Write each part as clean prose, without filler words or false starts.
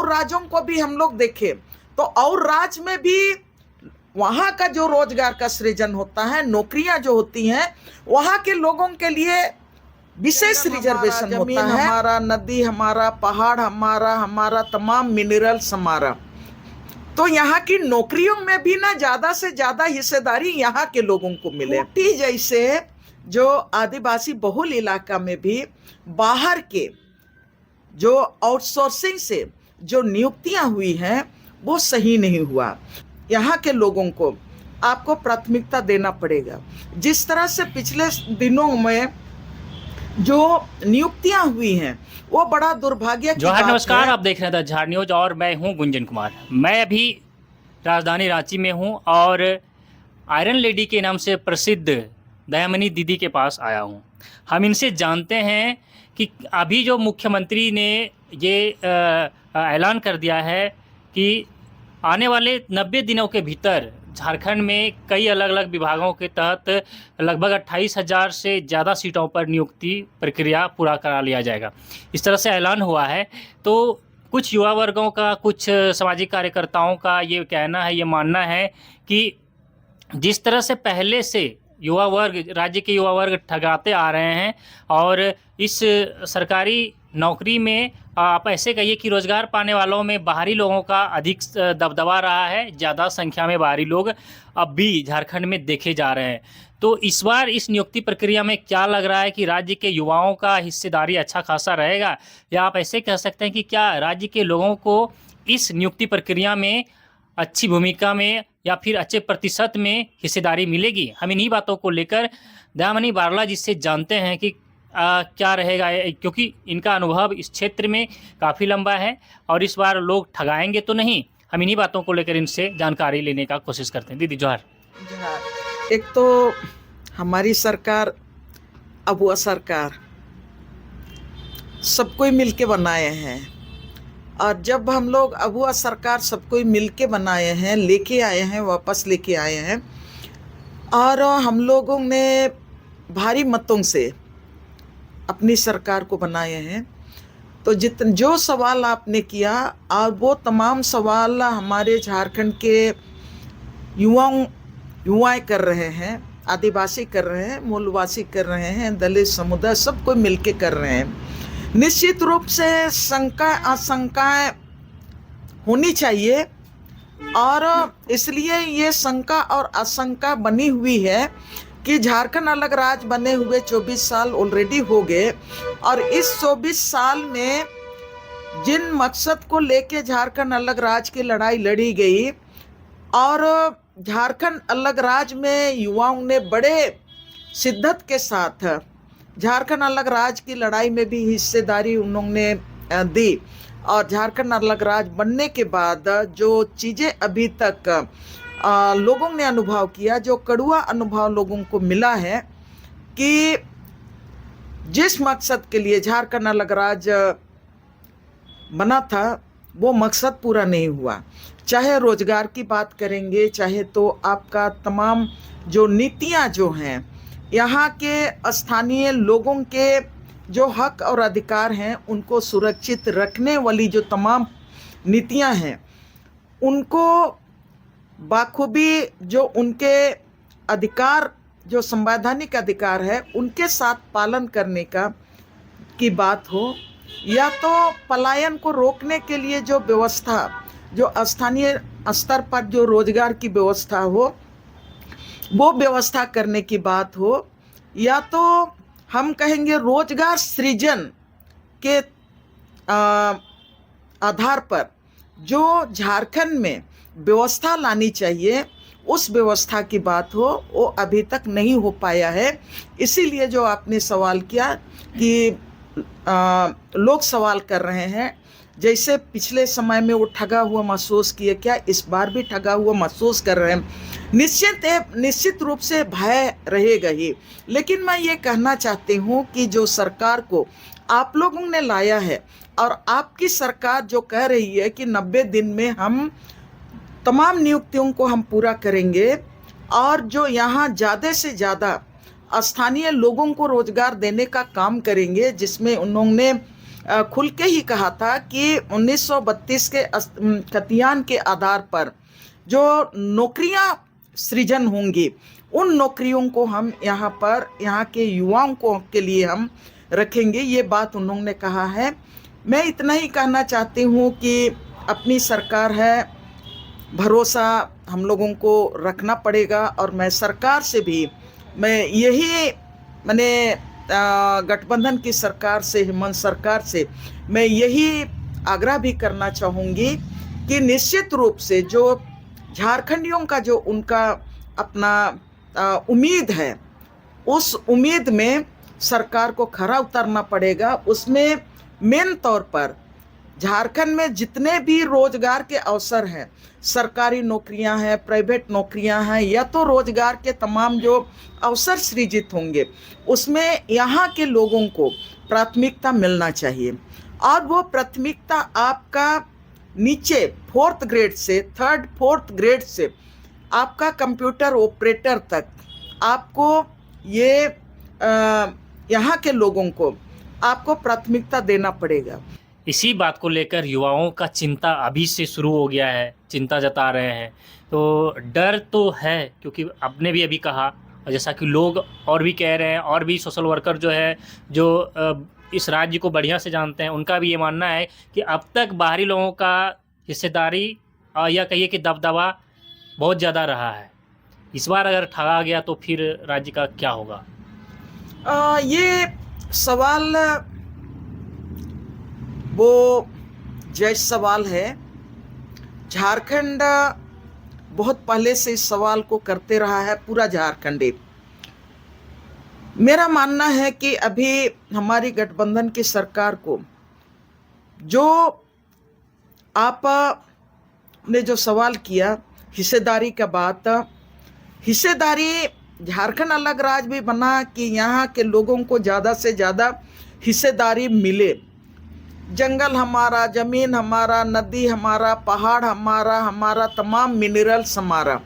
और राज्यों को भी हम लोग देखें तो और राज्य में भी वहां का जो रोजगार का सृजन होता है, नौकरियां जो होती हैं, वहां के लोगों के लिए विशेष रिजर्वेशन होता है। हमारा नदी, हमारा पहाड़, हमारा तमाम मिनरल्स हमारा। तो यहाँ की नौकरियों में भी ना ज्यादा से ज्यादा हिस्सेदारी यहाँ के लोगों को मिले। ऊटी जैसे जो आदिवासी बहुल इलाका में भी बाहर के जो आउटसोर्सिंग से जो नियुक्तियां हुई हैं वो सही नहीं हुआ। यहाँ के लोगों को आपको प्राथमिकता देना पड़ेगा। जिस तरह से पिछले दिनों में जो नियुक्तियां हुई हैं वो बड़ा दुर्भाग्य की बात है। नमस्कार, आप देख रहे हैं झाड़ न्यूज और मैं हूं गुंजन कुमार। मैं अभी राजधानी रांची में हूं और आयरन लेडी के नाम से प्रसिद्ध दयामनी दीदी के पास आया हूं। हम इनसे जानते हैं कि अभी जो मुख्यमंत्री ने ये ऐलान कर दिया है कि आने वाले 90 दिनों के भीतर झारखंड में कई अलग अलग विभागों के तहत लगभग 28,000 से ज़्यादा सीटों पर नियुक्ति प्रक्रिया पूरा करा लिया जाएगा, इस तरह से ऐलान हुआ है। तो कुछ युवा वर्गों का, कुछ सामाजिक कार्यकर्ताओं का ये कहना है, ये मानना है कि जिस तरह से पहले से युवा वर्ग, राज्य के युवा वर्ग ठगाते आ रहे हैं और इस सरकारी नौकरी में आप ऐसे कहिए कि रोज़गार पाने वालों में बाहरी लोगों का अधिक दबदबा रहा है। ज़्यादा संख्या में बाहरी लोग अब भी झारखंड में देखे जा रहे हैं। तो इस बार इस नियुक्ति प्रक्रिया में क्या लग रहा है कि राज्य के युवाओं का हिस्सेदारी अच्छा खासा रहेगा, या आप ऐसे कह सकते हैं कि क्या राज्य के लोगों को इस नियुक्ति प्रक्रिया में अच्छी भूमिका में या फिर अच्छे प्रतिशत में हिस्सेदारी मिलेगी? हम इन्हीं बातों को लेकर दयामनी बारला जी से जानते हैं कि क्या रहेगा, क्योंकि इनका अनुभव इस क्षेत्र में काफ़ी लंबा है और इस बार लोग ठगाएंगे तो नहीं। हम इन्हीं बातों को लेकर इनसे जानकारी लेने का कोशिश करते हैं। दीदी जोहार। एक तो हमारी सरकार, अबुआ सरकार, सब कोई मिलके बनाए हैं और जब हम लोग अबुआ सरकार सब कोई मिलके बनाए हैं, लेके आए हैं, वापस लेके आए हैं और हम लोगों ने भारी मतों से अपनी सरकार को बनाए हैं। तो जो सवाल आपने किया और वो तमाम सवाल हमारे झारखंड के युवाएं कर रहे हैं, आदिवासी कर रहे हैं, मूलवासी कर रहे हैं, दलित समुदाय सब कोई मिलके कर रहे हैं। निश्चित रूप से शंका आशंकाएं होनी चाहिए और इसलिए ये शंका और आशंका बनी हुई है कि झारखंड अलग राज्य बने हुए 24 साल ऑलरेडी हो गए और इस 24 साल में जिन मकसद को लेके झारखंड अलग राज्य की लड़ाई लड़ी गई और झारखंड अलग राज्य में युवाओं ने बड़े शिद्दत के साथ झारखंड अलग राज्य की लड़ाई में भी हिस्सेदारी उन्होंने दी और झारखंड अलग राज्य बनने के बाद जो चीज़ें अभी तक लोगों ने अनुभव किया, जो कड़वा अनुभव लोगों को मिला है कि जिस मकसद के लिए झारखंड अलग राज्य बना था वो मकसद पूरा नहीं हुआ। चाहे रोजगार की बात करेंगे, चाहे तो आपका तमाम जो नीतियां जो हैं, यहाँ के स्थानीय लोगों के जो हक और अधिकार हैं उनको सुरक्षित रखने वाली जो तमाम नीतियां हैं उनको बाखूबी जो उनके अधिकार, जो संवैधानिक अधिकार है उनके साथ पालन करने की बात हो, या तो पलायन को रोकने के लिए जो व्यवस्था, जो स्थानीय स्तर पर जो रोजगार की व्यवस्था हो वो व्यवस्था करने की बात हो, या तो हम कहेंगे रोजगार सृजन के आधार पर जो झारखंड में व्यवस्था लानी चाहिए उस व्यवस्था की बात हो, वो अभी तक नहीं हो पाया है। इसीलिए जो आपने सवाल किया कि लोग सवाल कर रहे हैं जैसे पिछले समय में वो ठगा हुआ महसूस किए, क्या इस बार भी ठगा हुआ महसूस कर रहे हैं? निश्चित रूप से भय रहेगा ही, लेकिन मैं ये कहना चाहती हूँ कि जो सरकार को आप लोगों ने लाया है और आपकी सरकार जो कह रही है कि 90 दिन में हम तमाम नियुक्तियों को हम पूरा करेंगे और जो यहाँ ज़्यादा से ज़्यादा स्थानीय लोगों को रोजगार देने का काम करेंगे, जिसमें उन्होंने खुल के ही कहा था कि 1932 के खतियान के आधार पर जो नौकरियां सृजन होंगी उन नौकरियों को हम यहाँ पर यहाँ के युवाओं को के लिए हम रखेंगे, ये बात उन्होंने कहा है। मैं इतना ही कहना चाहती हूँ कि अपनी सरकार है, भरोसा हम लोगों को रखना पड़ेगा। और मैं सरकार से भी मैं यही गठबंधन की सरकार से, हेमंत सरकार से मैं यही आग्रह भी करना चाहूँगी कि निश्चित रूप से जो झारखंडियों का जो उनका अपना उम्मीद है, उस उम्मीद में सरकार को खरा उतरना पड़ेगा। उसमें मेन तौर पर झारखंड में जितने भी रोजगार के अवसर हैं, सरकारी नौकरियां हैं, प्राइवेट नौकरियां हैं, या तो रोजगार के तमाम जो अवसर सृजित होंगे उसमें यहाँ के लोगों को प्राथमिकता मिलना चाहिए। और वो प्राथमिकता आपका नीचे 4th ग्रेड से 3rd 4th ग्रेड से आपका कंप्यूटर ऑपरेटर तक आपको ये यहाँ के लोगों को आपको प्राथमिकता देना पड़ेगा। इसी बात को लेकर युवाओं का चिंता अभी से शुरू हो गया है, चिंता जता रहे हैं। तो डर तो है, क्योंकि आपने भी अभी कहा, जैसा कि लोग और भी कह रहे हैं, और भी सोशल वर्कर जो है जो इस राज्य को बढ़िया से जानते हैं, उनका भी ये मानना है कि अब तक बाहरी लोगों का हिस्सेदारी या कहिए कि दबदबा बहुत ज़्यादा रहा है। इस बार अगर ठगा गया तो फिर राज्य का क्या होगा? ये सवाल वो जायज सवाल है। झारखंड बहुत पहले से इस सवाल को करते रहा है, पूरा झारखंडी। मेरा मानना है कि अभी हमारी गठबंधन की सरकार को जो आपने जो सवाल किया हिस्सेदारी का बात, हिस्सेदारी झारखंड अलग राज्य भी बना कि यहाँ के लोगों को ज़्यादा से ज़्यादा हिस्सेदारी मिले। जंगल हमारा, ज़मीन हमारा, नदी हमारा, पहाड़ हमारा, हमारा तमाम मिनरल्स हमारा।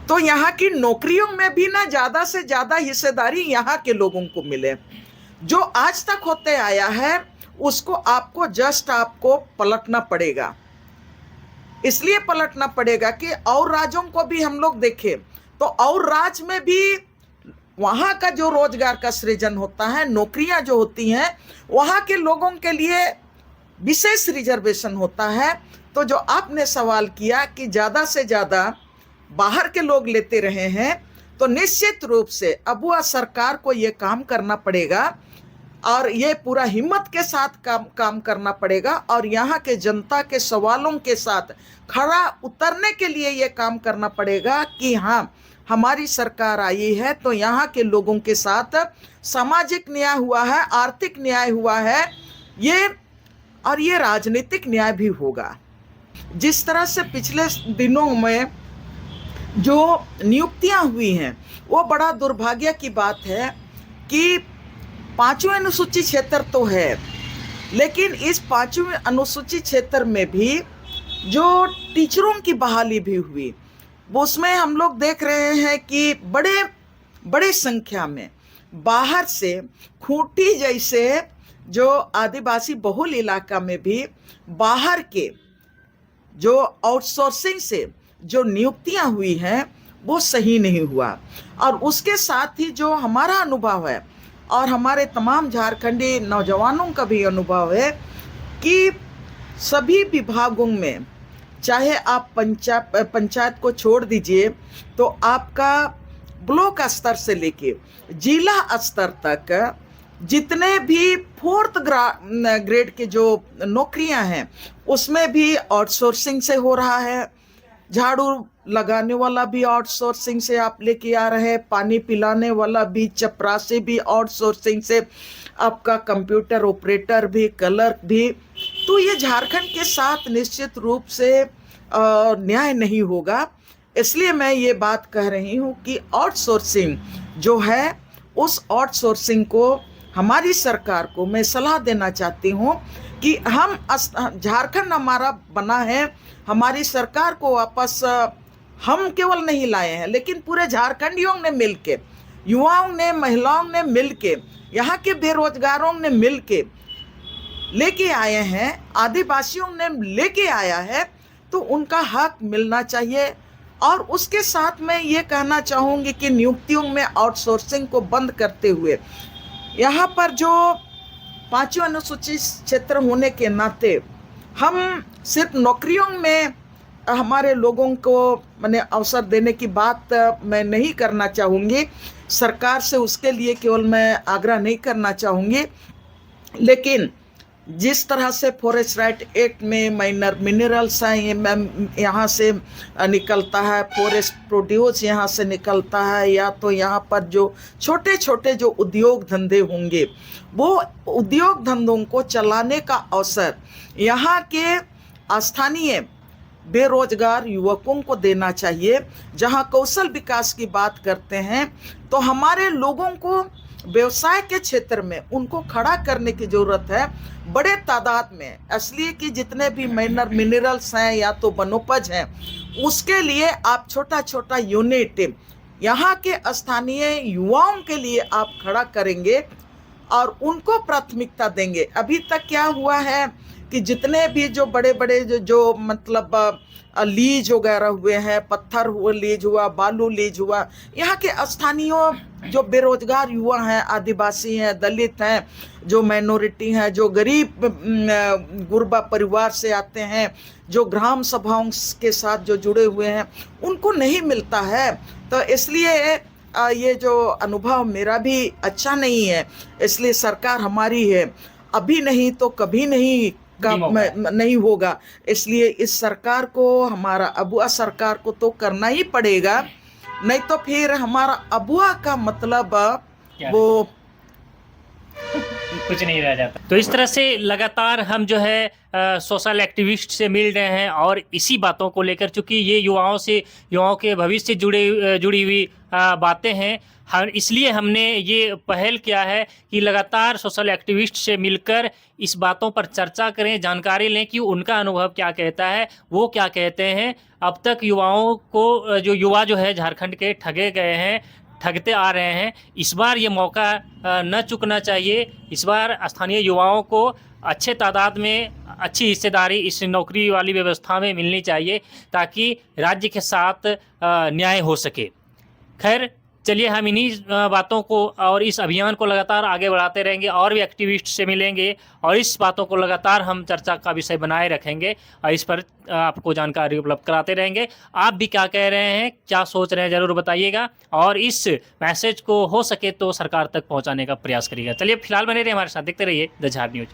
तो यहाँ की नौकरियों में भी ना ज़्यादा से ज़्यादा हिस्सेदारी यहाँ के लोगों को मिले। जो आज तक होते आया है उसको आपको पलटना पड़ेगा। इसलिए पलटना पड़ेगा कि और राज्यों को भी हम लोग देखें तो और राज्य में भी वहाँ का जो रोजगार का सृजन होता है, नौकरियां जो होती हैं, वहाँ के लोगों के लिए विशेष रिजर्वेशन होता है। तो जो आपने सवाल किया कि ज़्यादा से ज़्यादा बाहर के लोग लेते रहे हैं, तो निश्चित रूप से अब वह सरकार को ये काम करना पड़ेगा और ये पूरा हिम्मत के साथ काम करना पड़ेगा और यहाँ के जनता के सवालों के साथ खड़ा उतरने के लिए ये काम करना पड़ेगा कि हाँ, हमारी सरकार आई है तो यहाँ के लोगों के साथ सामाजिक न्याय हुआ है, आर्थिक न्याय हुआ है, ये राजनीतिक न्याय भी होगा। जिस तरह से पिछले दिनों में जो नियुक्तियां हुई हैं, वो बड़ा दुर्भाग्य की बात है कि 5वें अनुसूचित क्षेत्र तो है, लेकिन इस 5वें अनुसूचित क्षेत्र में भी जो टीचरों की बहाली भी हुई, वो उसमें हम लोग देख रहे हैं कि बड़े संख्या में बाहर से खूंटी जैसे जो आदिवासी बहुल इलाका में भी बाहर के जो आउटसोर्सिंग से जो नियुक्तियां हुई हैं वो सही नहीं हुआ। और उसके साथ ही जो हमारा अनुभव है और हमारे तमाम झारखंडी नौजवानों का भी अनुभव है कि सभी विभागों में, चाहे आप पंचायत को छोड़ दीजिए तो आपका ब्लॉक स्तर से लेके जिला स्तर तक जितने भी 4th ग्रेड के जो नौकरियां हैं उसमें भी आउटसोर्सिंग से हो रहा है। झाड़ू लगाने वाला भी आउटसोर्सिंग से आप लेके आ रहे हैं, पानी पिलाने वाला भी, चपरासी भी आउटसोर्सिंग से, आपका कंप्यूटर ऑपरेटर भी, क्लर्क भी। तो ये झारखंड के साथ निश्चित रूप से न्याय नहीं होगा। इसलिए मैं ये बात कह रही हूँ कि आउटसोर्सिंग जो है, उस आउटसोर्सिंग को हमारी सरकार को मैं सलाह देना चाहती हूँ कि हम झारखंड हमारा बना है, हमारी सरकार को वापस हम केवल नहीं लाए हैं लेकिन पूरे झारखंडियों ने मिलके, युवाओं ने, महिलाओं ने मिलके, यहाँ के बेरोजगारों ने मिलके लेके आए हैं, आदिवासियों ने लेके आया है, तो उनका हक मिलना चाहिए। और उसके साथ मैं ये कहना चाहूँगी कि नियुक्तियों में आउटसोर्सिंग को बंद करते हुए यहाँ पर जो 5 अनुसूचित क्षेत्र होने के नाते हम सिर्फ नौकरियों में हमारे लोगों को मैंने अवसर देने की बात मैं नहीं करना चाहूँगी, सरकार से उसके लिए केवल मैं आग्रह नहीं करना चाहूँगी। लेकिन जिस तरह से फॉरेस्ट राइट एक्ट में माइनर मिनरल्स हैं, यहाँ से निकलता है, फॉरेस्ट प्रोड्यूस यहाँ से निकलता है, या तो यहाँ पर जो छोटे छोटे जो उद्योग धंधे होंगे वो उद्योग धंधों को चलाने का अवसर यहाँ के स्थानीय बेरोजगार युवकों को देना चाहिए। जहाँ कौशल विकास की बात करते हैं तो हमारे लोगों को व्यवसाय के क्षेत्र में उनको खड़ा करने की जरूरत है बड़े तादाद में, इसलिए कि जितने भी माइनर मिनरल्स हैं या तो वनोपज हैं, उसके लिए आप छोटा छोटा यूनिट यहाँ के स्थानीय युवाओं के लिए आप खड़ा करेंगे और उनको प्राथमिकता देंगे। अभी तक क्या हुआ है कि जितने भी जो बड़े बड़े जो मतलब लीज वगैरह हुए हैं, पत्थर हुए लीज हुआ, बालू लीज हुआ, यहाँ के स्थानीय जो बेरोजगार युवा हैं, आदिवासी हैं, दलित हैं, जो माइनॉरिटी हैं, जो गरीब गुरबा परिवार से आते हैं, जो ग्राम सभाओं के साथ जो जुड़े हुए हैं, उनको नहीं मिलता है। तो इसलिए ये जो अनुभव मेरा भी अच्छा नहीं है, इसलिए सरकार हमारी है, अभी नहीं तो कभी नहीं नहीं होगा। इसलिए इस सरकार को, हमारा अबुआ सरकार को तो करना ही पड़ेगा, नहीं तो फिर हमारा अबुआ का मतलब वो कुछ नहीं रह जाता। तो इस तरह से लगातार हम जो है सोशल एक्टिविस्ट से मिल रहे हैं और इसी बातों को लेकर, चूँकि ये युवाओं के भविष्य से जुड़ी हुई बातें हैं, इसलिए हमने ये पहल किया है कि लगातार सोशल एक्टिविस्ट से मिलकर इस बातों पर चर्चा करें, जानकारी लें कि उनका अनुभव क्या कहता है, वो क्या कहते हैं। अब तक युवाओं को जो है झारखंड के ठगे गए हैं, ठगते आ रहे हैं, इस बार ये मौका न चूकना चाहिए। इस बार स्थानीय युवाओं को अच्छे तादाद में अच्छी हिस्सेदारी इस नौकरी वाली व्यवस्था में मिलनी चाहिए ताकि राज्य के साथ न्याय हो सके। खैर, चलिए हम इन्हीं बातों को और इस अभियान को लगातार आगे बढ़ाते रहेंगे और भी एक्टिविस्ट से मिलेंगे और इस बातों को लगातार हम चर्चा का विषय बनाए रखेंगे और इस पर आपको जानकारी उपलब्ध कराते रहेंगे। आप भी क्या कह रहे हैं, क्या सोच रहे हैं, ज़रूर बताइएगा और इस मैसेज को हो सके तो सरकार तक पहुंचाने का प्रयास करिएगा। चलिए फिलहाल बने रहिए हमारे साथ, देखते रहिए द झार न्यूज़।